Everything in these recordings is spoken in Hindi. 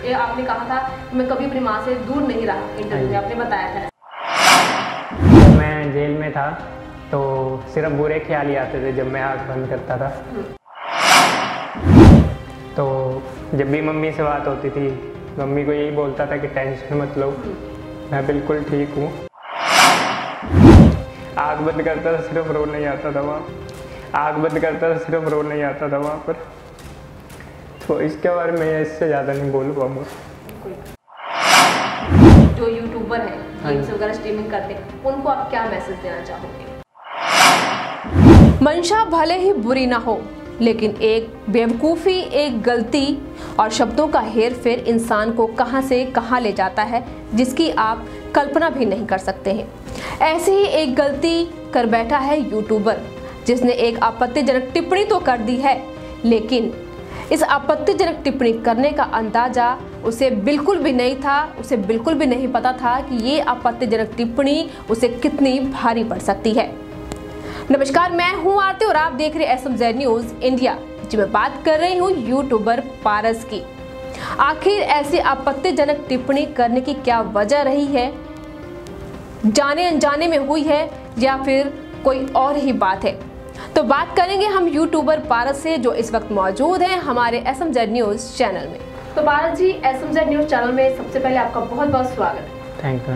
ये आपने कहा था कि मैं कभी अपनी माँ से दूर नहीं रहा, इंटरव्यू में आपने बताया था। जब मैं जेल में था तो सिर्फ बुरे ख्याल ही आते थे जब मैं आँख बंद करता था। तो जब भी मम्मी से बात होती थी, मम्मी को यही बोलता था कि टेंशन मत लो, मैं बिल्कुल ठीक हूँ। आँख बंद करता था, सिर्फ रो नहीं आता था वहाँ। आँख बंद करता था, सिर्फ रो नहीं आता था वहाँ पर। तो इसके बारे में इससे ज़्यादा नहीं बोल पाऊँगा। जो यूट्यूबर है, गेम्स वगैरह स्ट्रीमिंग करते हैं, उनको आप क्या मैसेज देना चाहोगे? मंशा भले ही बुरी ना हो, लेकिन एक बेवकूफ़ी, एक गलती और शब्दों का हेर फेर इंसान को कहां से कहां ले जाता है, जिसकी आप कल्पना भी नहीं कर सकते हैं। ऐसी ही एक गलती कर बैठा है यूट्यूबर, जिसने एक आपत्तिजनक टिप्पणी तो कर दी है, लेकिन इस आपत्तिजनक टिप्पणी करने का अंदाजा उसे बिल्कुल भी नहीं था। उसे बिल्कुल भी नहीं पता था कि ये आपत्तिजनक टिप्पणी उसे कितनी भारी पड़ सकती है। नमस्कार, मैं हूं आरती और आप देख रहे हैं SMZ न्यूज़ इंडिया। जी, मैं बात कर रही हूं यूट्यूबर पारस की। आखिर ऐसी आपत्तिजनक टिप्पणी करने की क्या वजह रही है? जाने अनजाने में हुई है या फिर कोई और ही बात है? तो बात करेंगे हम यूट्यूबर पारस से, जो इस वक्त मौजूद हैं हमारे SMZ न्यूज़ चैनल में। तो पारस जी, SMZ न्यूज़ चैनल में सबसे पहले आपका बहुत बहुत स्वागत है। Thank you.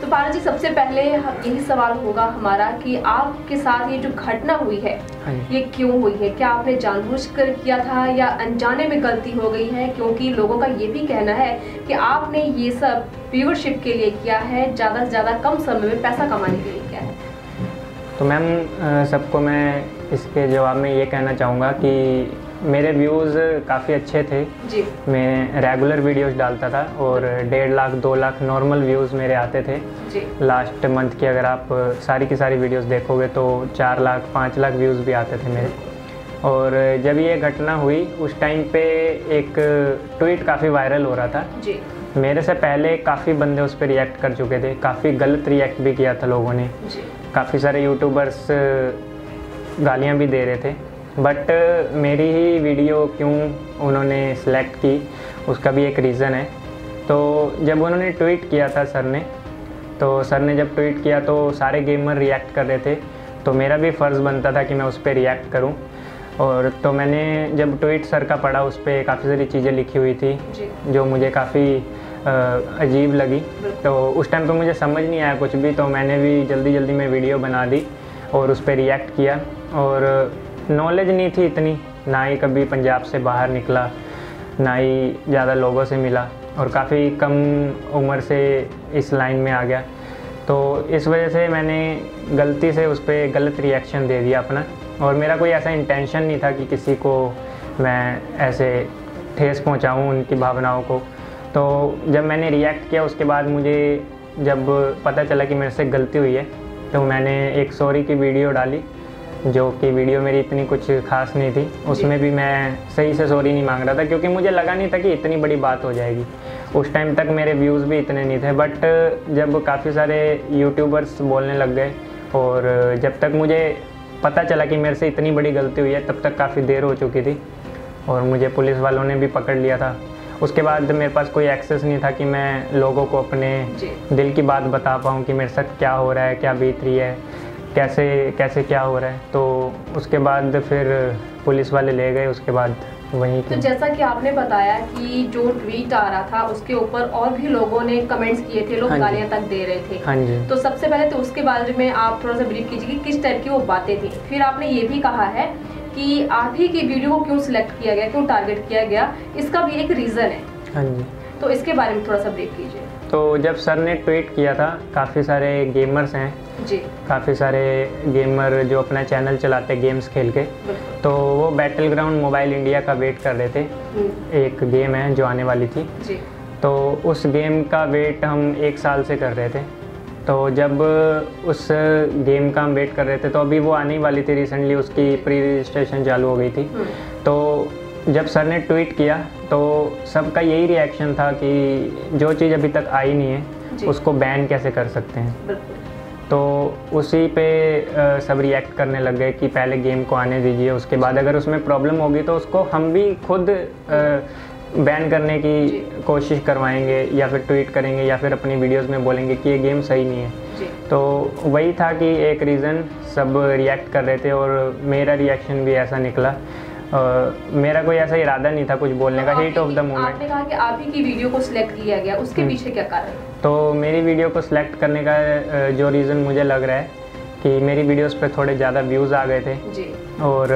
तो पारस जी, सबसे पहले यही सवाल होगा हमारा कि आपके साथ ये जो घटना हुई है, ये क्यों हुई है? क्या आपने जानबूझकर किया था या अनजाने में गलती हो गई है? क्योंकि लोगों का ये भी कहना है कि आपने ये सब व्यूअरशिप के लिए किया है, ज़्यादा से ज़्यादा कम समय में पैसा कमाने के लिए किया है। तो मैम, सबको मैं इसके जवाब में ये कहना चाहूँगा कि मेरे व्यूज़ काफ़ी अच्छे थे जी। मैं रेगुलर वीडियोस डालता था और 1.5 लाख 2 लाख नॉर्मल व्यूज़ मेरे आते थे जी। लास्ट मंथ की अगर आप सारी की सारी वीडियोस देखोगे तो 4 लाख 5 लाख व्यूज़ भी आते थे मेरे। और जब ये घटना हुई उस टाइम पे एक ट्वीट काफ़ी वायरल हो रहा था जी। मेरे से पहले काफ़ी बंदे उस पर रिएक्ट कर चुके थे, काफ़ी गलत रिएक्ट भी किया था लोगों ने। काफ़ी सारे यूट्यूबर्स गालियाँ भी दे रहे थे, बट मेरी ही वीडियो क्यों उन्होंने सेलेक्ट की उसका भी एक रीज़न है। तो जब उन्होंने ट्वीट किया था सर ने जब ट्वीट किया तो सारे गेमर रिएक्ट कर रहे थे, तो मेरा भी फ़र्ज़ बनता था कि मैं उस पर रिएक्ट करूं। और तो मैंने जब ट्वीट सर का पढ़ा, उस पर काफ़ी सारी चीज़ें लिखी हुई थी जो मुझे काफ़ी अजीब लगी। तो उस टाइम पे मुझे समझ नहीं आया कुछ भी, तो मैंने भी जल्दी में वीडियो बना दी और उस पर रिएक्ट किया। और नॉलेज नहीं थी इतनी, ना ही कभी पंजाब से बाहर निकला, ना ही ज़्यादा लोगों से मिला और काफ़ी कम उम्र से इस लाइन में आ गया। तो इस वजह से मैंने गलती से उस पर गलत रिएक्शन दे दिया अपना, और मेरा कोई ऐसा इंटेंशन नहीं था कि किसी को मैं ऐसे ठेस पहुंचाऊं उनकी भावनाओं को। तो जब मैंने रिएक्ट किया उसके बाद मुझे जब पता चला कि मेरे से गलती हुई है, तो मैंने एक सॉरी की वीडियो डाली, जो कि वीडियो मेरी इतनी कुछ खास नहीं थी। उसमें भी मैं सही से सॉरी नहीं मांग रहा था, क्योंकि मुझे लगा नहीं था कि इतनी बड़ी बात हो जाएगी। उस टाइम तक मेरे व्यूज़ भी इतने नहीं थे, बट जब काफ़ी सारे यूट्यूबर्स बोलने लग गए और जब तक मुझे पता चला कि मेरे से इतनी बड़ी गलती हुई है, तब तक काफ़ी देर हो चुकी थी और मुझे पुलिस वालों ने भी पकड़ लिया था। उसके बाद मेरे पास कोई एक्सेस नहीं था कि मैं लोगों को अपने दिल की बात बता पाऊँ कि मेरे साथ क्या हो रहा है, क्या बीत रही है, कैसे क्या हो रहा है। तो उसके बाद फिर पुलिस वाले ले गए। उसके बाद वहीं तो जैसा कि आपने बताया कि जो ट्वीट आ रहा था उसके ऊपर और भी लोगों ने कमेंट्स किए थे, लोग गालियां तक दे रहे थे। हाँ जी। तो सबसे पहले तो उसके बारे में आप थोड़ा सा ब्रीफ कीजिए कि किस टाइप की वो बातें थी। फिर आपने ये भी कहा है कि आप ही की वीडियो को क्यों सिलेक्ट किया गया, क्यों टारगेट किया गया, इसका भी एक रीज़न है। हाँ जी। तो इसके बारे में थोड़ा सा ब्रीफ कीजिए। तो जब सर ने ट्वीट किया था, काफ़ी सारे गेमर्स हैं जी, काफ़ी सारे गेमर जो अपना चैनल चलाते हैं गेम्स खेल के, तो वो बैटल ग्राउंड मोबाइल इंडिया का वेट कर रहे थे। एक गेम है जो आने वाली थी जी। तो उस गेम का वेट हम 1 साल से कर रहे थे। तो जब उस गेम का हम वेट कर रहे थे तो अभी वो आने ही वाली थी, रिसेंटली उसकी प्री रजिस्ट्रेशन चालू हो गई थी। तो जब सर ने ट्वीट किया तो सबका यही रिएक्शन था कि जो चीज़ अभी तक आई नहीं है उसको बैन कैसे कर सकते हैं। तो उसी पे सब रिएक्ट करने लग गए कि पहले गेम को आने दीजिए, उसके बाद अगर उसमें प्रॉब्लम होगी तो उसको हम भी खुद बैन करने की कोशिश करवाएंगे या फिर ट्वीट करेंगे या फिर अपनी वीडियोस में बोलेंगे कि ये गेम सही नहीं है। तो वही था कि एक रीज़न सब रिएक्ट कर रहे थे और मेरा रिएक्शन भी ऐसा निकला। मेरा कोई ऐसा इरादा नहीं था कुछ बोलने का, हीट ऑफ द मोमेंट। आपने कहा कि आप ही की वीडियो को सिलेक्ट किया गया, उसके पीछे क्या कारण? तो मेरी वीडियो को सिलेक्ट करने का जो रीज़न मुझे लग रहा है कि मेरी वीडियोस पे थोड़े ज़्यादा व्यूज़ आ गए थे जी। और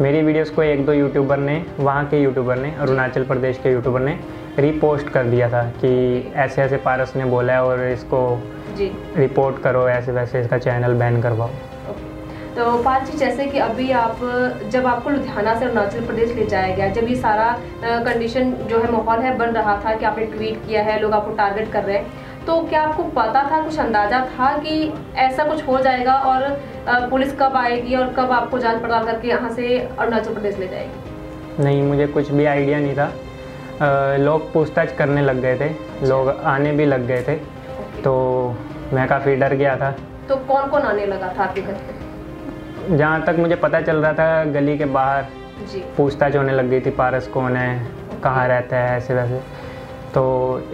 मेरी वीडियोस को एक दो यूट्यूबर ने, वहाँ के यूट्यूबर ने, अरुणाचल प्रदेश के यूट्यूबर ने रीपोस्ट कर दिया था कि ऐसे ऐसे पारस ने बोला है और इसको जी रिपोर्ट करो, ऐसे वैसे इसका चैनल बैन करवाओ। तो पारस जी, जैसे कि अभी आप, जब आपको लुधियाना से अरुणाचल प्रदेश ले जाया गया, जब ये सारा कंडीशन जो है, माहौल है बन रहा था कि आपने ट्वीट किया है, लोग आपको टारगेट कर रहे हैं, तो क्या आपको पता था, कुछ अंदाज़ा था कि ऐसा कुछ हो जाएगा और पुलिस कब आएगी और कब आपको जांच पड़ताल करके यहाँ से अरुणाचल प्रदेश ले जाएगी? नहीं, मुझे कुछ भी आइडिया नहीं था। लोग पूछताछ करने लग गए थे, लोग आने भी लग गए थे, तो मैं काफ़ी डर गया था। तो कौन कौन आने लगा था आपके घर पे? जहाँ तक मुझे पता चल रहा था, गली के बाहर पूछताछ होने लग गई थी, पारस कौन है, कहाँ रहता है, ऐसे वैसे। तो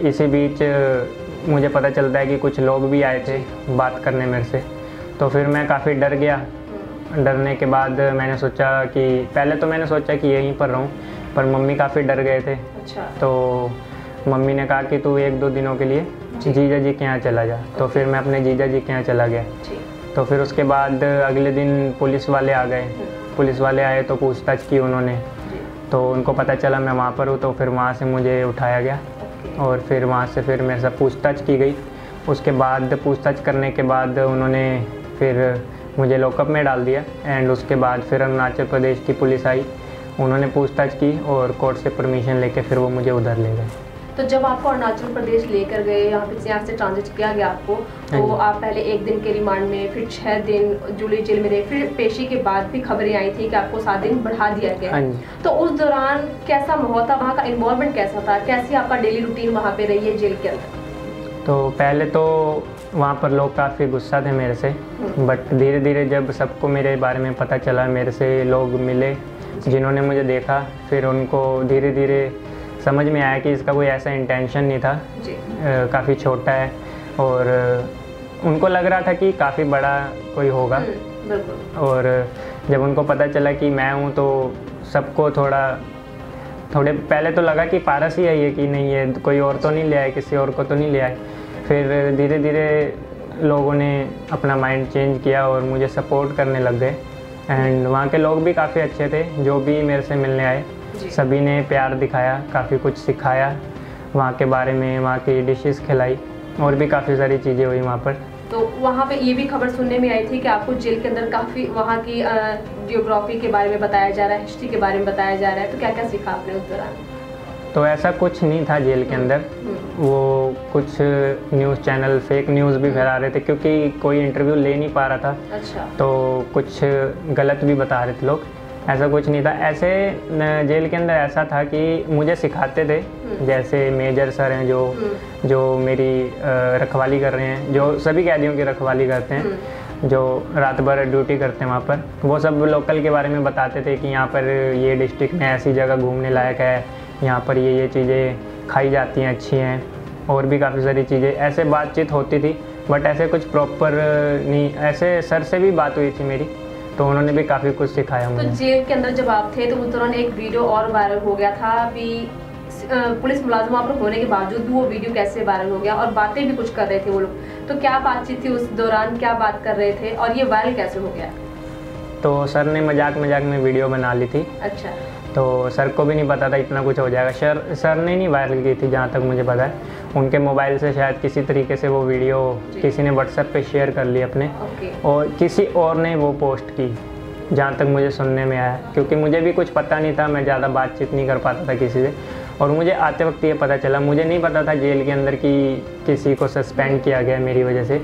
इसी बीच मुझे पता चलता है कि कुछ लोग भी आए थे बात करने मेरे से, तो फिर मैं काफ़ी डर गया। डरने के बाद मैंने सोचा कि पहले तो मैंने सोचा कि यहीं पर रहूं, पर मम्मी काफ़ी डर गए थे। अच्छा। तो मम्मी ने कहा कि तू 1-2 दिनों के लिए जीजा जी के यहाँ चला जा। तो फिर मैं अपने जीजा जी के यहाँ चला गया। तो फिर उसके बाद अगले दिन पुलिस वाले आ गए। पुलिस वाले आए तो पूछताछ की उन्होंने, तो उनको पता चला मैं वहाँ पर हूँ, तो फिर वहाँ से मुझे उठाया गया और फिर वहाँ से फिर मेरे साथ पूछताछ की गई। उसके बाद पूछताछ करने के बाद उन्होंने फिर मुझे लॉकअप में डाल दिया। एंड उसके बाद फिर अरुणाचल प्रदेश की पुलिस आई, उन्होंने पूछताछ की और कोर्ट से परमिशन लेके फिर वो मुझे उधर ले गए। तो जब आपको अरुणाचल प्रदेश लेकर गए, यहाँ से ट्रांजिट किया गया आपको, तो आप पहले 1 दिन के रिमांड में, फिर 6 दिन जूली जेल में रहे, फिर पेशी के बाद भी खबरें आई थी कि आपको 7 दिन बढ़ा दिया गया। तो उस दौरान कैसा माहौल था, वहाँ का इन्वॉल्वमेंट कैसा था, कैसी आपका डेली रूटीन वहाँ पे रही है जेल के अंदर? तो पहले तो वहाँ पर लोग काफ़ी गुस्सा थे मेरे से, बट धीरे धीरे जब सबको मेरे बारे में पता चला, मेरे से लोग मिले जिन्होंने मुझे देखा, फिर उनको धीरे धीरे समझ में आया कि इसका कोई ऐसा इंटेंशन नहीं था, काफ़ी छोटा है, और उनको लग रहा था कि काफ़ी बड़ा कोई होगा। और जब उनको पता चला कि मैं हूँ तो सबको थोड़े पहले तो लगा कि पारस ही है ये, कि नहीं ये कोई और तो नहीं ले आए, किसी और को तो नहीं ले आए। फिर धीरे धीरे लोगों ने अपना माइंड चेंज किया और मुझे सपोर्ट करने लग गए। एंड वहाँ के लोग भी काफ़ी अच्छे थे, जो भी मेरे से मिलने आए सभी ने प्यार दिखाया, काफ़ी कुछ सिखाया वहाँ के बारे में, वहाँ की डिशेस खिलाई और भी काफ़ी सारी चीज़ें हुई वहाँ पर। तो वहाँ पे ये भी खबर सुनने में आई थी कि आपको जेल के अंदर काफ़ी वहाँ की जियोग्राफी के बारे में बताया जा रहा है, हिस्ट्री के बारे में बताया जा रहा है, तो क्या क्या सीखा आपने उस दौरान? तो ऐसा कुछ नहीं था जेल के अंदर, वो कुछ न्यूज़ चैनल फेक न्यूज़ भी फैला रहे थे क्योंकि कोई इंटरव्यू ले नहीं पा रहा था। अच्छा। तो कुछ गलत भी बता रहे थे लोग, ऐसा कुछ नहीं था। ऐसे जेल के अंदर ऐसा था कि मुझे सिखाते थे, जैसे मेजर सर हैं जो मेरी रखवाली कर रहे हैं, जो सभी कैदियों की रखवाली करते हैं, जो रात भर ड्यूटी करते हैं वहाँ पर, वो सब लोकल के बारे में बताते थे कि यहाँ पर ये डिस्ट्रिक्ट में ऐसी जगह घूमने लायक है, यहाँ पर ये चीज़ें खाई जाती हैं, अच्छी हैं, और भी काफ़ी सारी चीज़ें, ऐसे बातचीत होती थी। बट ऐसे कुछ प्रॉपर नहीं, ऐसे सर से भी बात हुई थी मेरी, तो उन्होंने भी काफ़ी कुछ सिखाया मुझे। तो जेल के अंदर जब आप थे तो उस दौरान एक वीडियो और वायरल हो गया था, अभी पुलिस मुलाजिम वहाँ पर होने के बावजूद भी वो वीडियो कैसे वायरल हो गया और बातें भी कुछ कर रहे थे वो लोग, तो क्या बातचीत थी उस दौरान, क्या बात कर रहे थे और ये वायरल कैसे हो गया? तो सर ने मजाक में वीडियो बना ली थी। अच्छा। तो सर को भी नहीं पता था इतना कुछ हो जाएगा। सर ने नहीं वायरल की थी जहाँ तक मुझे पता है, उनके मोबाइल से शायद किसी तरीके से वो वीडियो किसी ने व्हाट्सएप पे शेयर कर ली अपने, और किसी और ने वो पोस्ट की जहाँ तक मुझे सुनने में आया, क्योंकि मुझे भी कुछ पता नहीं था, मैं ज़्यादा बातचीत नहीं कर पाता था किसी से। और मुझे आते वक्त ये पता चला, मुझे नहीं पता था जेल के अंदर कि किसी को सस्पेंड किया गया मेरी वजह से।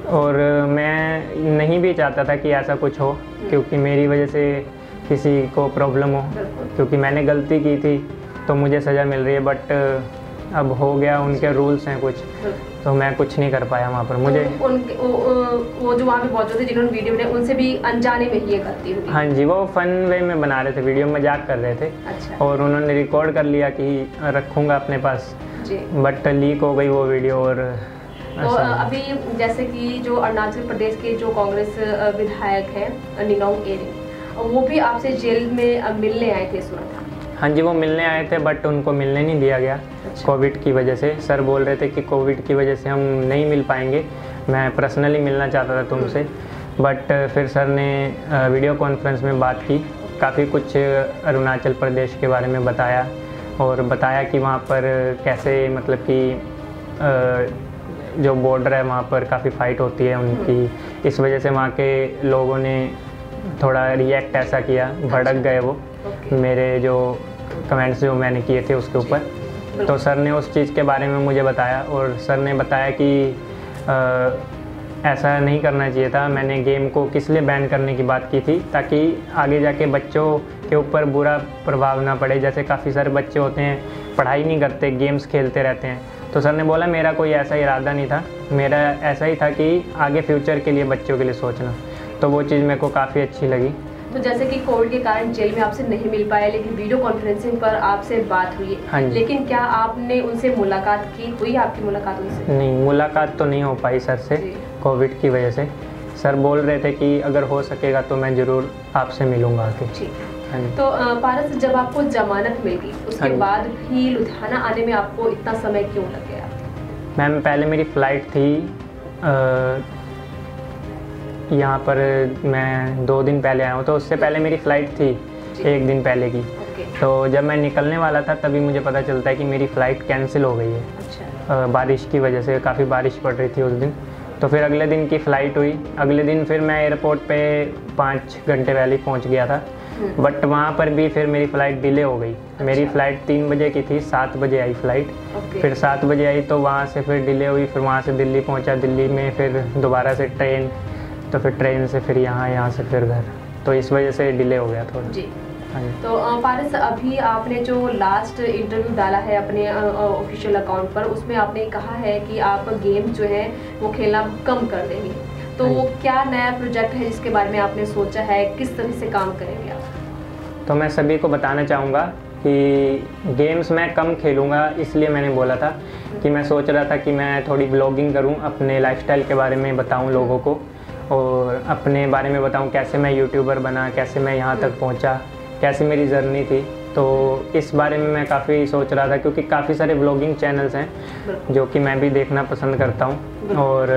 और मैं नहीं भी चाहता था कि ऐसा कुछ हो, क्योंकि मेरी वजह से किसी को प्रॉब्लम हो, क्योंकि मैंने गलती की थी तो मुझे सज़ा मिल रही है। बट अब हो गया, उनके रूल्स हैं कुछ, तो मैं कुछ नहीं कर पाया वहाँ पर। मुझे वो जो वहाँ पे पहुँचे थे जिन्होंने वीडियो बनाई, उनसे भी अनजाने में ही ये गलती हुई? हाँ जी, वो फन वे में बना रहे थे वीडियो, मजाक कर रहे थे। अच्छा। और उन्होंने रिकॉर्ड कर लिया कि रखूँगा अपने पास जी, बट लीक हो गई वो वीडियो। और तो अभी जैसे कि जो अरुणाचल प्रदेश के जो कांग्रेस विधायक हैं निनोंग इरिंग, वो भी आपसे जेल में मिलने आए थे सुना था? हाँ जी, वो मिलने आए थे बट उनको मिलने नहीं दिया गया। अच्छा। कोविड की वजह से। सर बोल रहे थे कि कोविड की वजह से हम नहीं मिल पाएंगे, मैं पर्सनली मिलना चाहता था तुमसे, बट फिर सर ने वीडियो कॉन्फ्रेंस में बात की, काफ़ी कुछ अरुणाचल प्रदेश के बारे में बताया और बताया कि वहाँ पर कैसे मतलब कि जो बॉर्डर है वहाँ पर काफ़ी फ़ाइट होती है उनकी, इस वजह से वहाँ के लोगों ने थोड़ा रिएक्ट ऐसा किया, भड़क गए वो मेरे जो कमेंट्स जो मैंने किए थे उसके ऊपर। तो सर ने उस चीज़ के बारे में मुझे बताया और सर ने बताया कि ऐसा नहीं करना चाहिए था। मैंने गेम को किस लिए बैन करने की बात की थी, ताकि आगे जाके बच्चों के ऊपर बुरा प्रभाव ना पड़े। जैसे काफ़ी सारे बच्चे होते हैं पढ़ाई नहीं करते, गेम्स खेलते रहते हैं। तो सर ने बोला मेरा कोई ऐसा इरादा नहीं था, मेरा ऐसा ही था कि आगे फ्यूचर के लिए बच्चों के लिए सोचना। तो वो चीज़ मेरे को काफ़ी अच्छी लगी। तो जैसे कि कोविड के कारण जेल में आपसे नहीं मिल पाए, लेकिन वीडियो कॉन्फ्रेंसिंग पर आपसे बात हुई। हाँ जी। लेकिन क्या आपने उनसे मुलाकात की, हुई आपकी मुलाकात उनसे? नहीं, मुलाकात तो नहीं हो पाई सर से कोविड की वजह से। सर बोल रहे थे कि अगर हो सकेगा तो मैं ज़रूर आपसे मिलूँगा आके। ठीक है। तो पारस, जब आपको जमानत मिल गई उसके बाद भी लुधियाना आने में आपको इतना समय क्यों लग गया? मैम, पहले मेरी फ़्लाइट थी यहाँ पर, मैं 2 दिन पहले आया हूँ, तो उससे पहले मेरी फ़्लाइट थी 1 दिन पहले की। तो जब मैं निकलने वाला था तभी मुझे पता चलता है कि मेरी फ़्लाइट कैंसिल हो गई है। अच्छा। बारिश की वजह से, काफ़ी बारिश पड़ रही थी उस दिन। तो फिर अगले दिन की फ़्लाइट हुई। अगले दिन फिर मैं एयरपोर्ट पे 5 घंटे पहले पहुँच गया था, बट वहाँ पर भी फिर मेरी फ़्लाइट डिले हो गई। अच्छा। मेरी फ़्लाइट 3 बजे की थी, 7 बजे आई फ़्लाइट। फिर 7 बजे आई तो वहाँ से फिर डिले हुई, फिर वहाँ से दिल्ली पहुँचा, दिल्ली में फिर दोबारा से ट्रेन, तो फिर ट्रेन से फिर यहाँ से फिर घर, तो इस वजह से डिले हो गया थोड़ा जी। तो पारस, अभी आपने जो लास्ट इंटरव्यू डाला है अपने ऑफिशियल अकाउंट पर, उसमें आपने कहा है कि आप गेम जो है वो खेलना कम कर देंगे। तो क्या नया प्रोजेक्ट है जिसके बारे में आपने सोचा है, किस तरह से काम करेंगे आप? तो मैं सभी को बताना चाहूँगा कि गेम्स मैं कम खेलूँगा, इसलिए मैंने बोला था कि मैं सोच रहा था कि मैं थोड़ी ब्लॉगिंग करूँ, अपने लाइफस्टाइल के बारे में बताऊँ लोगों को और अपने बारे में बताऊँ कैसे मैं यूट्यूबर बना, कैसे मैं यहाँ तक पहुँचा, कैसी मेरी जर्नी थी। तो इस बारे में मैं काफ़ी सोच रहा था, क्योंकि काफ़ी सारे ब्लॉगिंग चैनल्स हैं जो कि मैं भी देखना पसंद करता हूँ, और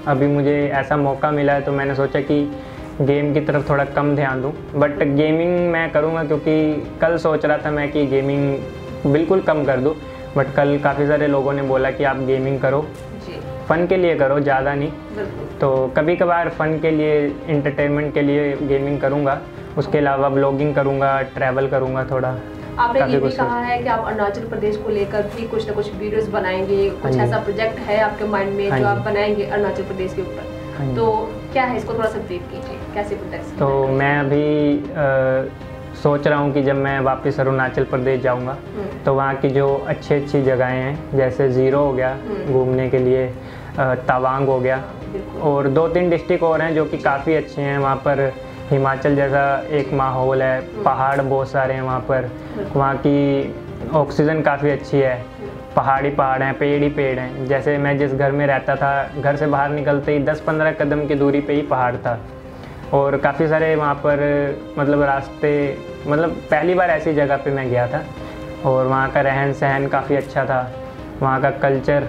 अभी मुझे ऐसा मौका मिला है तो मैंने सोचा कि गेम की तरफ थोड़ा कम ध्यान दूँ। बट गेमिंग मैं करूँगा, क्योंकि कल सोच रहा था मैं कि गेमिंग बिल्कुल कम कर दूँ, बट कल काफ़ी सारे लोगों ने बोला कि आप गेमिंग करो, फ़न के लिए करो, ज़्यादा नहीं। तो कभी कभार फ़न के लिए, इंटरटेनमेंट के लिए गेमिंग करूँगा, उसके अलावा ब्लॉगिंग करूँगा, ट्रैवल करूँगा थोड़ा। आपने ये भी कहा है कि आप अरुणाचल प्रदेश को लेकर भी कुछ ना कुछ वीडियोस बनाएंगे, कुछ ऐसा प्रोजेक्ट है आपके माइंड में जो आप बनाएंगे अरुणाचल प्रदेश के ऊपर, तो क्या है, इसको थोड़ा सा ब्रीफ कीजिए, कैसे प्रोजेक्ट? तो मैं अभी सोच रहा हूँ कि जब मैं वापस अरुणाचल प्रदेश जाऊँगा तो वहाँ की जो अच्छी जगहें हैं, जैसे ज़ीरो हो गया घूमने के लिए, तवांग हो गया, और 2-3 डिस्ट्रिक्ट और हैं जो कि काफ़ी अच्छे हैं। वहाँ पर हिमाचल जैसा एक माहौल है, पहाड़ बहुत सारे हैं वहाँ पर, वहाँ की ऑक्सीजन काफ़ी अच्छी है, पहाड़ हैं, पेड़ ही पेड़ हैं। जैसे मैं जिस घर में रहता था, घर से बाहर निकलते ही 10-15 कदम की दूरी पे ही पहाड़ था, और काफ़ी सारे वहाँ पर मतलब रास्ते, मतलब पहली बार ऐसी जगह पे मैं गया था, और वहाँ का रहन सहन काफ़ी अच्छा था, वहाँ का कल्चर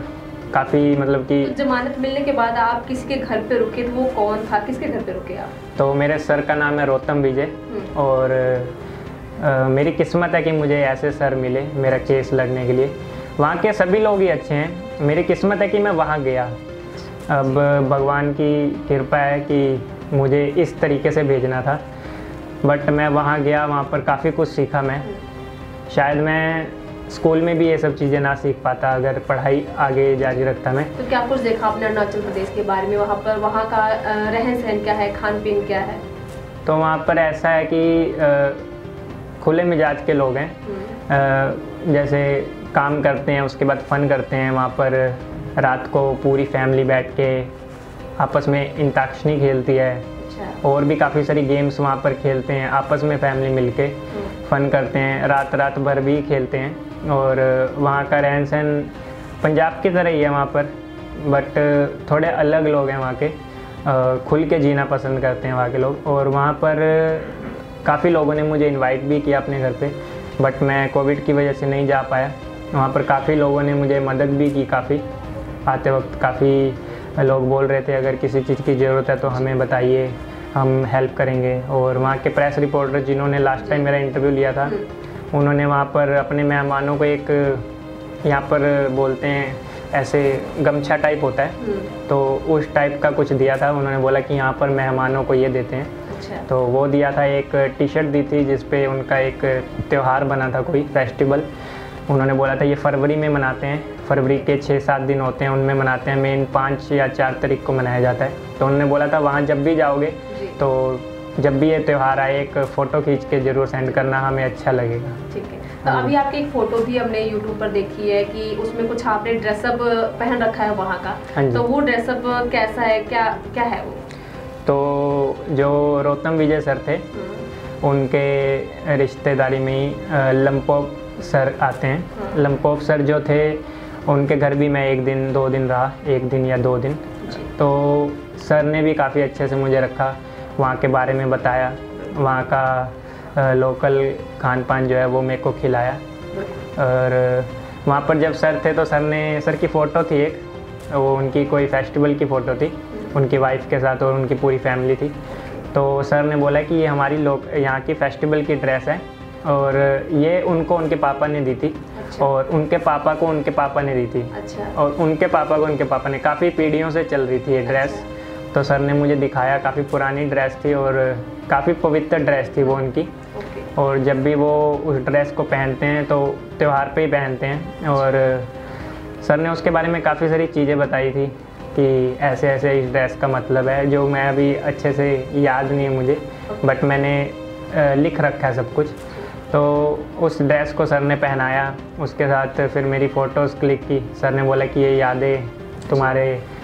काफ़ी मतलब कि। तो जमानत मिलने के बाद आप किसी के घर पे रुके, तो वो कौन था, किसके घर पे रुके आप? तो मेरे सर का नाम है रोतम विजय, और मेरी किस्मत है कि मुझे ऐसे सर मिले मेरा केस लड़ने के लिए। वहाँ के सभी लोग ही अच्छे हैं, मेरी किस्मत है कि मैं वहाँ गया। अब भगवान की कृपा है कि मुझे इस तरीके से भेजना था, बट मैं वहाँ गया, वहाँ पर काफ़ी कुछ सीखा मैं। शायद मैं स्कूल में भी ये सब चीज़ें ना सीख पाता अगर पढ़ाई आगे जारी रखता मैं। तो क्या कुछ देखा आपने अरुणाचल प्रदेश के बारे में? वहाँ पर वहाँ का रहन सहन क्या है, खान पीन क्या है? तो वहाँ पर ऐसा है कि खुले मिजाज के लोग हैं, जैसे काम करते हैं, उसके बाद फ़न करते हैं वहाँ पर। रात को पूरी फैमिली बैठ के आपस में अंताक्षरी खेलती है। अच्छा। और भी काफ़ी सारी गेम्स वहाँ पर खेलते हैं आपस में, फैमिली मिलके फ़न करते हैं। रात भर भी खेलते हैं। और वहाँ का रहन सहन पंजाब की तरह ही है वहाँ पर, बट थोड़े अलग लोग हैं वहाँ के। खुल के जीना पसंद करते हैं वहाँ के लोग। और वहाँ पर काफ़ी लोगों ने मुझे इनवाइट भी किया अपने घर पे, बट मैं कोविड की वजह से नहीं जा पाया। वहाँ पर काफ़ी लोगों ने मुझे मदद भी की। काफ़ी आते वक्त काफ़ी लोग बोल रहे थे अगर किसी चीज़ की ज़रूरत है तो हमें बताइए, हम हेल्प करेंगे। और वहाँ के प्रेस रिपोर्टर जिन्होंने लास्ट टाइम मेरा इंटरव्यू लिया था, उन्होंने वहाँ पर अपने मेहमानों को एक, यहाँ पर बोलते हैं ऐसे गमछा टाइप होता है, तो उस टाइप का कुछ दिया था। उन्होंने बोला कि यहाँ पर मेहमानों को ये देते हैं। अच्छा। तो वो दिया था। एक टी शर्ट दी थी जिस पे उनका एक त्यौहार बना था, कोई फेस्टिवल। उन्होंने बोला था ये फरवरी में मनाते हैं, फरवरी के 6-7 दिन होते हैं उनमें मनाते हैं, मेन 5 या 4 तारीख को मनाया जाता है। तो उन्होंने बोला था वहाँ जब भी जाओगे तो जब भी ये त्यौहार आए एक फ़ोटो खींच के ज़रूर सेंड करना, हमें अच्छा लगेगा। ठीक है। तो अभी आपकी एक फ़ोटो भी हमने यूट्यूब पर देखी है कि उसमें कुछ आपने ड्रेसअप पहन रखा है वहाँ का। तो वो ड्रेसअप कैसा है, क्या है वो? तो जो रोतम विजय सर थे, उनके रिश्तेदारी में ही लंपोप सर आते हैं। लंपोप सर जो थे उनके घर भी मैं 1 दिन 2 दिन रहा, 1 दिन या 2 दिन। तो सर ने भी काफ़ी अच्छे से मुझे रखा, वहाँ के बारे में बताया, वहाँ का लोकल खान पान जो है वो मेरे को खिलाया। और वहाँ पर जब सर थे तो सर की फ़ोटो थी एक, वो उनकी कोई फेस्टिवल की फ़ोटो थी उनकी वाइफ के साथ और उनकी पूरी फैमिली थी। तो सर ने बोला कि ये हमारी यहाँ की फेस्टिवल की ड्रेस है और ये उनको उनके पापा ने दी थी। अच्छा। और उनके पापा को उनके पापा ने दी थी। अच्छा। और उनके पापा को उनके पापा ने, काफ़ी पीढ़ियों से चल रही थी ये ड्रेस। अच्छा। तो सर ने मुझे दिखाया, काफ़ी पुरानी ड्रेस थी और काफ़ी पवित्र ड्रेस थी वो उनकी। और जब भी वो उस ड्रेस को पहनते हैं तो त्यौहार पे ही पहनते हैं। और सर ने उसके बारे में काफ़ी सारी चीज़ें बताई थी कि ऐसे ऐसे इस ड्रेस का मतलब है, जो मैं अभी अच्छे से याद नहीं है मुझे, बट मैंने लिख रखा है सब कुछ। तो उस ड्रेस को सर ने पहनाया, उसके साथ फिर मेरी फ़ोटोज़ क्लिक की। सर ने बोला कि ये यादें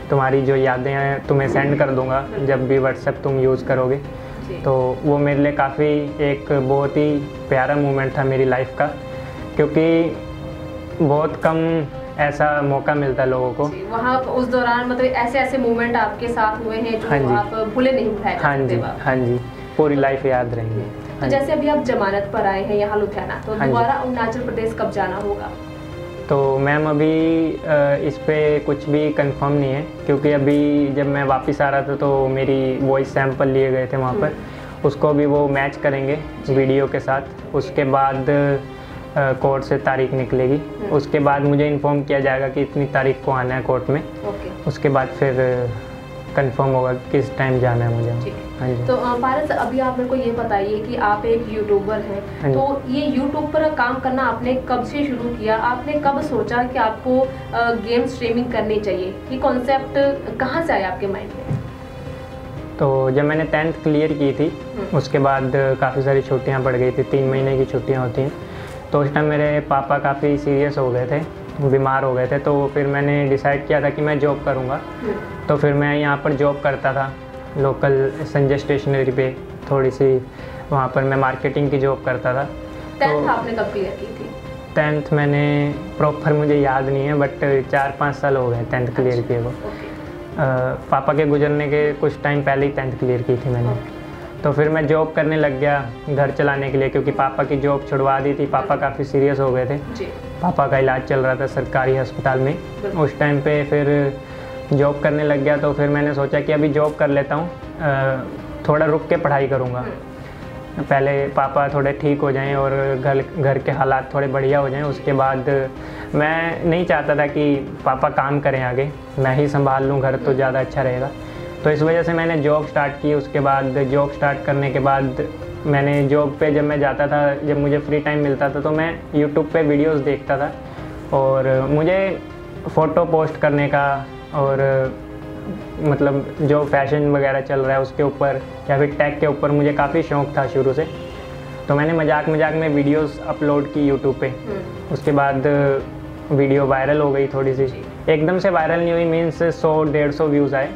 तुम्हारी जो यादें हैं तुम्हें सेंड कर दूंगा जब भी व्हाट्सएप तुम यूज़ करोगे। तो वो मेरे लिए काफ़ी एक बहुत ही प्यारा मोमेंट था मेरी लाइफ का, क्योंकि बहुत कम ऐसा मौका मिलता है लोगों को। वहाँ उस दौरान मतलब ऐसे मोमेंट आपके साथ हुए हैं जो आप भूले नहीं भुलाए। हाँ जी, पूरी लाइफ याद रहेंगे। तो जैसे अभी आप जमानत पर आए हैं यहाँ लुधियाना, तो दोबारा अरुणाचल प्रदेश कब जाना होगा? तो मैम अभी इस पे कुछ भी कंफर्म नहीं है, क्योंकि अभी जब मैं वापस आ रहा था तो मेरी वॉइस सैंपल लिए गए थे वहाँ पर, उसको भी वो मैच करेंगे वीडियो के साथ। उसके बाद कोर्ट से तारीख निकलेगी, उसके बाद मुझे इन्फॉर्म किया जाएगा कि इतनी तारीख को आना है कोर्ट में। उसके बाद फिर कंफर्म होगा किस टाइम जाना है मुझे। हाँ जी। तो पारस, अभी आप मेरे को ये बताइए कि आप एक यूट्यूबर हैं, तो ये यूट्यूब पर काम करना आपने कब से शुरू किया? आपने कब सोचा कि आपको गेम स्ट्रीमिंग करनी चाहिए? ये कॉन्सेप्ट कहाँ से आया आपके माइंड में? तो जब मैंने 10th क्लियर की थी उसके बाद काफ़ी सारी छुट्टियाँ पड़ गई थी, 3 महीने की छुट्टियाँ होती हैं। तो उस टाइम मेरे पापा काफ़ी सीरियस हो गए थे, बीमार हो गए थे। तो फिर मैंने डिसाइड किया था कि मैं जॉब करूँगा। तो फिर मैं यहाँ पर जॉब करता था लोकल संजय स्टेशनरी पे, थोड़ी सी वहाँ पर मैं मार्केटिंग की जॉब करता था। 10th आपने कब क्लियर की थी? 10th मैंने प्रॉपर मुझे याद नहीं है, बट 4-5 साल हो गए 10th क्लियर किए को। पापा के गुजरने के कुछ टाइम पहले ही 10th क्लियर की थी मैंने। तो फिर मैं जॉब करने लग गया घर चलाने के लिए, क्योंकि पापा की जॉब छुड़वा दी थी। पापा काफ़ी सीरियस हो गए थे, पापा का इलाज चल रहा था सरकारी अस्पताल में। उस टाइम पे फिर जॉब करने लग गया। तो फिर मैंने सोचा कि अभी जॉब कर लेता हूँ, थोड़ा रुक के पढ़ाई करूँगा, पहले पापा थोड़े ठीक हो जाएं और घर के हालात थोड़े बढ़िया हो जाएं। उसके बाद मैं नहीं चाहता था कि पापा काम करें आगे, मैं ही संभाल लूँ घर, तो ज़्यादा अच्छा रहेगा। तो इस वजह से मैंने जॉब स्टार्ट की। उसके बाद जॉब स्टार्ट करने के बाद मैंने जॉब पे जब मैं जाता था, जब मुझे फ्री टाइम मिलता था तो मैं यूट्यूब पे वीडियोस देखता था। और मुझे फ़ोटो पोस्ट करने का और मतलब जो फैशन वगैरह चल रहा है उसके ऊपर या फिर टैग के ऊपर मुझे काफ़ी शौक़ था शुरू से। तो मैंने मजाक में वीडियोस अपलोड की यूट्यूब पे। उसके बाद वीडियो वायरल हो गई थोड़ी सी, एकदम से वायरल नहीं हुई, मीन्स 100-150 व्यूज़ आए।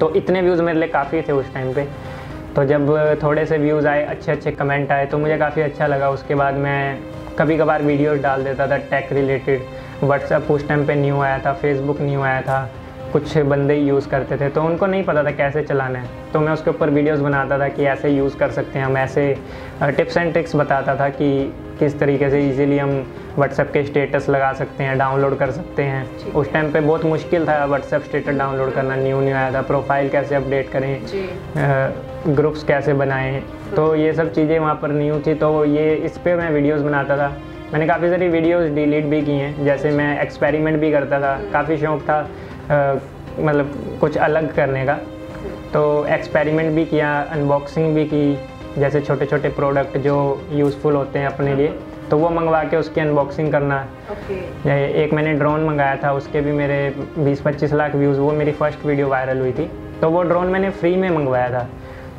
तो इतने व्यूज़ मेरे लिए काफ़ी थे उस टाइम पे। तो जब थोड़े से व्यूज़ आए, अच्छे अच्छे कमेंट आए, तो मुझे काफ़ी अच्छा लगा। उसके बाद मैं कभी कभार वीडियोस डाल देता था टेक रिलेटेड। व्हाट्सएप उस टाइम पे न्यू आया था, फेसबुक न्यू आया था, कुछ बंदे यूज़ करते थे तो उनको नहीं पता था कैसे चलाना है, तो मैं उसके ऊपर वीडियोस बनाता था कि ऐसे यूज़ कर सकते हैं हम, ऐसे टिप्स एंड ट्रिक्स बताता था कि किस तरीके से इजीली हम व्हाट्सएप के स्टेटस लगा सकते हैं, डाउनलोड कर सकते हैं। उस टाइम पे बहुत मुश्किल था व्हाट्सएप स्टेटस डाउनलोड करना, न्यू आया था। प्रोफाइल कैसे अपडेट करें, ग्रुप्स कैसे बनाएं, तो ये सब चीज़ें वहाँ पर न्यू थी। तो ये इस पर मैं वीडियोज़ बनाता था। मैंने काफ़ी सारी वीडियोज़ डिलीट भी की हैं, जैसे मैं एक्सपेरिमेंट भी करता था, काफ़ी शौक़ था मतलब कुछ अलग करने का। तो एक्सपेरिमेंट भी किया, अनबॉक्सिंग भी की, जैसे छोटे छोटे प्रोडक्ट जो यूज़फुल होते हैं अपने लिए, तो वो मंगवा के उसकी अनबॉक्सिंग करना। एक मैंने ड्रोन मंगाया था, उसके भी मेरे 20-25 लाख व्यूज़, वो मेरी फर्स्ट वीडियो वायरल हुई थी। तो वो ड्रोन मैंने फ्री में मंगवाया था।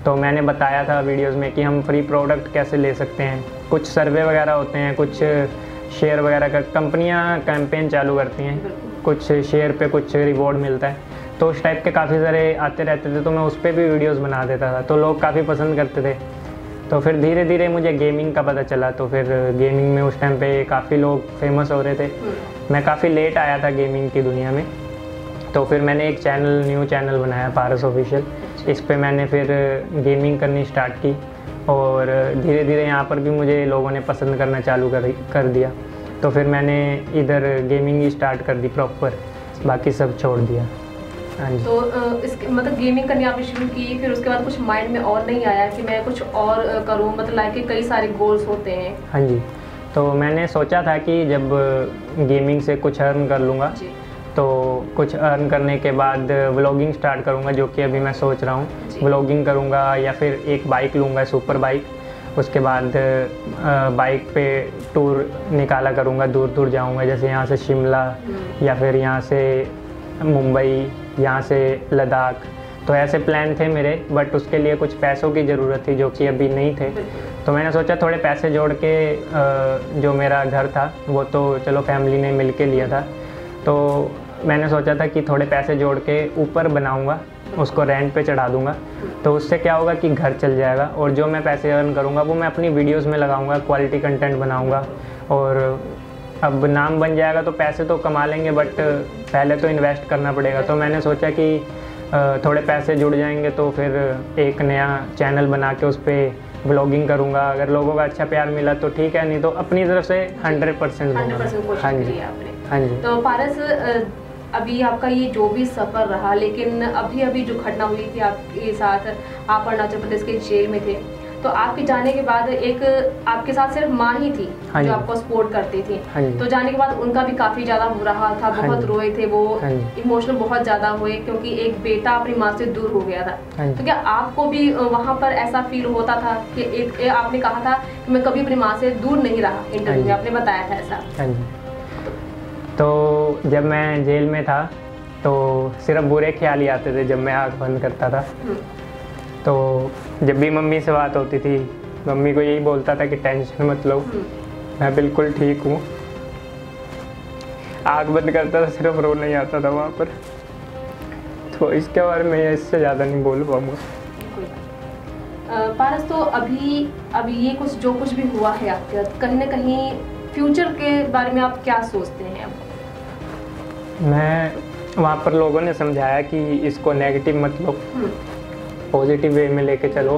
तो मैंने बताया था वीडियोज़ में कि हम फ्री प्रोडक्ट कैसे ले सकते हैं। कुछ सर्वे वगैरह होते हैं, कुछ शेयर वगैरह का कंपनियां कैंपेन चालू करती हैं, कुछ शेयर पे कुछ रिवॉर्ड मिलता है, तो उस टाइप के काफ़ी सारे आते रहते थे। तो मैं उस पर भी वीडियोस बना देता था, तो लोग काफ़ी पसंद करते थे। तो फिर धीरे धीरे मुझे गेमिंग का पता चला, तो फिर गेमिंग में उस टाइम पे काफ़ी लोग फेमस हो रहे थे। मैं काफ़ी लेट आया था गेमिंग की दुनिया में। तो फिर मैंने एक न्यू चैनल बनाया, पारस ऑफिशियल। इस पे मैंने फिर गेमिंग करनी स्टार्ट की और धीरे धीरे यहाँ पर भी मुझे लोगों ने पसंद करना चालू कर दिया। तो फिर मैंने इधर गेमिंग ही स्टार्ट कर दी प्रॉपर, बाकी सब छोड़ दिया। हाँ जी। तो इसके मतलब गेमिंग करनी आपने शुरू की, फिर उसके बाद कुछ माइंड में और नहीं आया कि मैं कुछ और करूँ, मतलब लाइफ के कई सारे गोल्स होते हैं? हाँ जी। तो मैंने सोचा था कि जब गेमिंग से कुछ अर्न कर लूँगा, तो कुछ अर्न करने के बाद व्लॉगिंग स्टार्ट करूँगा, जो कि अभी मैं सोच रहा हूँ। व्लॉगिंग करूँगा या फिर एक बाइक लूँगा, सुपर बाइक। उसके बाद बाइक पे टूर निकाला करूँगा, दूर दूर जाऊँगा, जैसे यहाँ से शिमला या फिर यहाँ से मुंबई, यहाँ से लद्दाख। तो ऐसे प्लान थे मेरे, बट उसके लिए कुछ पैसों की ज़रूरत थी जो कि अभी नहीं थे। तो मैंने सोचा थोड़े पैसे जोड़ के, जो मेरा घर था वो तो चलो फैमिली ने मिल के लिया था, तो मैंने सोचा था कि थोड़े पैसे जोड़ के ऊपर बनाऊंगा, उसको रेंट पे चढ़ा दूंगा। तो उससे क्या होगा कि घर चल जाएगा, और जो मैं पैसे अर्न करूंगा वो मैं अपनी वीडियोस में लगाऊंगा, क्वालिटी कंटेंट बनाऊंगा, और अब नाम बन जाएगा तो पैसे तो कमा लेंगे, बट पहले तो इन्वेस्ट करना पड़ेगा। तो मैंने सोचा कि थोड़े पैसे जुड़ जाएंगे तो फिर एक नया चैनल बना के उस पर व्लॉगिंग करूँगा। अगर लोगों का अच्छा प्यार मिला तो ठीक है, नहीं तो अपनी तरफ से 100% दूंगा। हाँ जी, हाँ जी। तो पारस, अभी आपका ये जो भी सफ़र रहा, लेकिन अभी जो घटना हुई थी आपके साथ, आप अरुणाचल प्रदेश के जेल में थे, तो आपके जाने के बाद एक आपके साथ सिर्फ माँ ही थी जो आपको सपोर्ट करती थी। तो जाने के बाद उनका भी काफ़ी ज़्यादा बुरा हाल था, बहुत रोए थे वो, इमोशनल बहुत ज़्यादा हुए, क्योंकि एक बेटा अपनी माँ से दूर हो गया था। तो क्या आपको भी वहाँ पर ऐसा फील होता था कि आपने कहा था कि मैं कभी अपनी माँ से दूर नहीं रहा, इंटरव्यू में आपने बताया था ऐसा? तो जब मैं जेल में था तो सिर्फ बुरे ख्याल ही आते थे जब मैं आँख बंद करता था। तो जब भी मम्मी से बात होती थी, मम्मी को यही बोलता था कि टेंशन मत लो, मैं बिल्कुल ठीक हूँ। आँख बंद करता था, सिर्फ रोना ही आता था वहाँ पर। तो इसके बारे में इससे ज़्यादा नहीं बोल पाऊँगा। पारस, तो अभी ये जो कुछ भी हुआ है आपके साथ, कहीं ना कहीं फ्यूचर के बारे में आप क्या सोचते हैं? मैं वहाँ पर लोगों ने समझाया कि इसको नेगेटिव मत लो, पॉजिटिव वे में लेके चलो,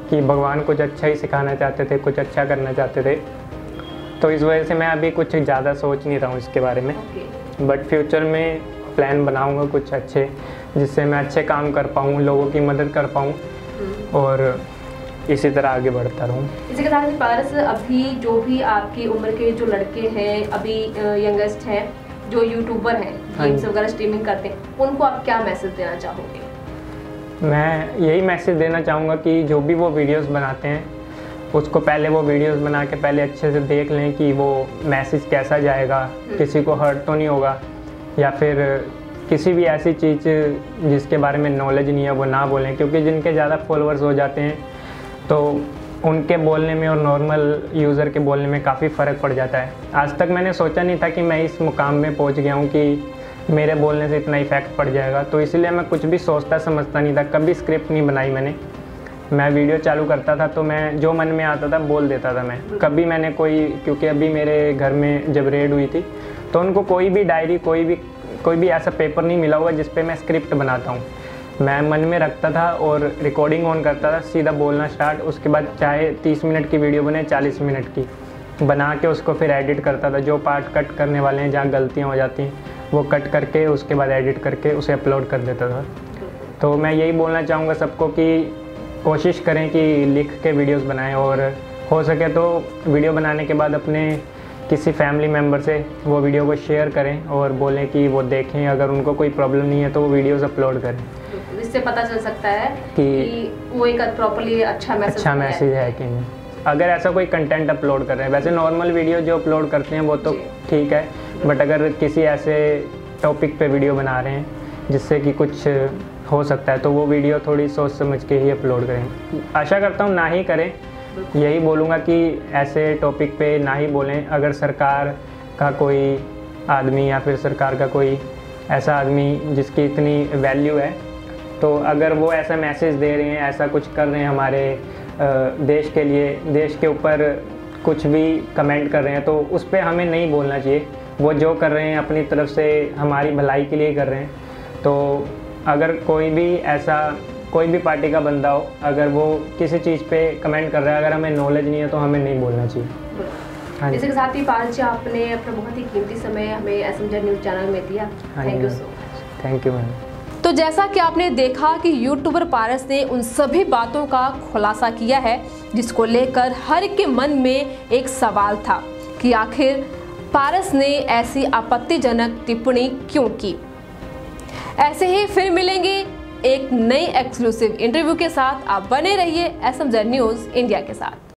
कि भगवान कुछ अच्छा ही सिखाना चाहते थे, कुछ अच्छा करना चाहते थे। तो इस वजह से मैं अभी कुछ ज़्यादा सोच नहीं रहा हूँ इसके बारे में। बट फ्यूचर में प्लान बनाऊँगा कुछ अच्छे, जिससे मैं अच्छे काम कर पाऊँ, लोगों की मदद कर पाऊँ, और इसी तरह आगे बढ़ता रहूँ। इसी के साथ पारस, अभी जो भी आपकी उम्र के जो लड़के हैं, अभी यंगेस्ट हैं, जो यूट्यूबर हैं, गेम्स वगैरह स्ट्रीमिंग करते हैं, उनको आप क्या मैसेज देना चाहोगे? मैं यही मैसेज देना चाहूँगा कि जो भी वो वीडियोस बनाते हैं, उसको पहले वो वीडियोस बना के पहले अच्छे से देख लें कि वो मैसेज कैसा जाएगा, किसी को हर्ट तो नहीं होगा, या फिर किसी भी ऐसी चीज़ जिसके बारे में नॉलेज नहीं है वो ना बोलें, क्योंकि जिनके ज़्यादा फॉलोअर्स हो जाते हैं तो उनके बोलने में और नॉर्मल यूज़र के बोलने में काफ़ी फ़र्क पड़ जाता है। आज तक मैंने सोचा नहीं था कि मैं इस मुकाम में पहुंच गया हूं कि मेरे बोलने से इतना इफ़ेक्ट पड़ जाएगा, तो इसलिए मैं कुछ भी सोचता समझता नहीं था, कभी स्क्रिप्ट नहीं बनाई मैंने। मैं वीडियो चालू करता था तो मैं जो मन में आता था बोल देता था मैं। कभी मैंने क्योंकि अभी मेरे घर में जब रेड हुई थी तो उनको कोई भी डायरी कोई भी ऐसा पेपर नहीं मिला हुआ जिस पे मैं स्क्रिप्ट बनाता हूँ। मैं मन में रखता था और रिकॉर्डिंग ऑन करता था, सीधा बोलना स्टार्ट। उसके बाद चाहे 30 मिनट की वीडियो बने 40 मिनट की बना के उसको फिर एडिट करता था। जो पार्ट कट करने वाले हैं, जहाँ गलतियाँ हो जाती हैं, वो कट करके उसके बाद एडिट करके उसे अपलोड कर देता था। तो मैं यही बोलना चाहूँगा सबको कि कोशिश करें कि लिख के वीडियोस बनाएं, और हो सके तो वीडियो बनाने के बाद अपने किसी फैमिली मेम्बर से वो वीडियो को शेयर करें और बोलें कि वो देखें। अगर उनको कोई प्रॉब्लम नहीं है तो वो वीडियोस अपलोड करें। इससे पता चल सकता है कि वो एक प्रॉपर्ली अच्छा मैसेज है कि नहीं। अगर ऐसा कोई कंटेंट अपलोड कर रहे हैं, वैसे नॉर्मल वीडियो जो अपलोड करते हैं वो तो ठीक है, बट अगर किसी ऐसे टॉपिक पे वीडियो बना रहे हैं जिससे कि कुछ हो सकता है तो वो वीडियो थोड़ी सोच समझ के ही अपलोड करें। आशा करता हूँ ना ही करें, यही बोलूँगा कि ऐसे टॉपिक पे ना ही बोलें। अगर सरकार का कोई आदमी या फिर सरकार का कोई ऐसा आदमी जिसकी इतनी वैल्यू है, तो अगर वो ऐसा मैसेज दे रहे हैं, ऐसा कुछ कर रहे हैं हमारे देश के लिए, देश के ऊपर कुछ भी कमेंट कर रहे हैं, तो उस पर हमें नहीं बोलना चाहिए। वो जो कर रहे हैं अपनी तरफ से हमारी भलाई के लिए कर रहे हैं। तो अगर कोई भी पार्टी का बंदा हो, अगर वो किसी चीज़ पे कमेंट कर रहा है, अगर हमें नॉलेज नहीं है तो हमें नहीं बोलना चाहिए। हाँ, इसके साथ ही पारस जी, आपने अपना बहुत ही कीमती समय हमें एसएमजेड न्यूज़ चैनल में दिया। Thank you so much. Thank you ma'am. तो जैसा कि आपने देखा कि यूट्यूबर पारस ने उन सभी बातों का खुलासा किया है जिसको लेकर हर एक के मन में एक सवाल था कि आखिर पारस ने ऐसी आपत्तिजनक टिप्पणी क्यों की। ऐसे ही फिर मिलेंगे एक नई एक्सक्लूसिव इंटरव्यू के साथ। आप बने रहिए एसएमजेड न्यूज़ इंडिया के साथ।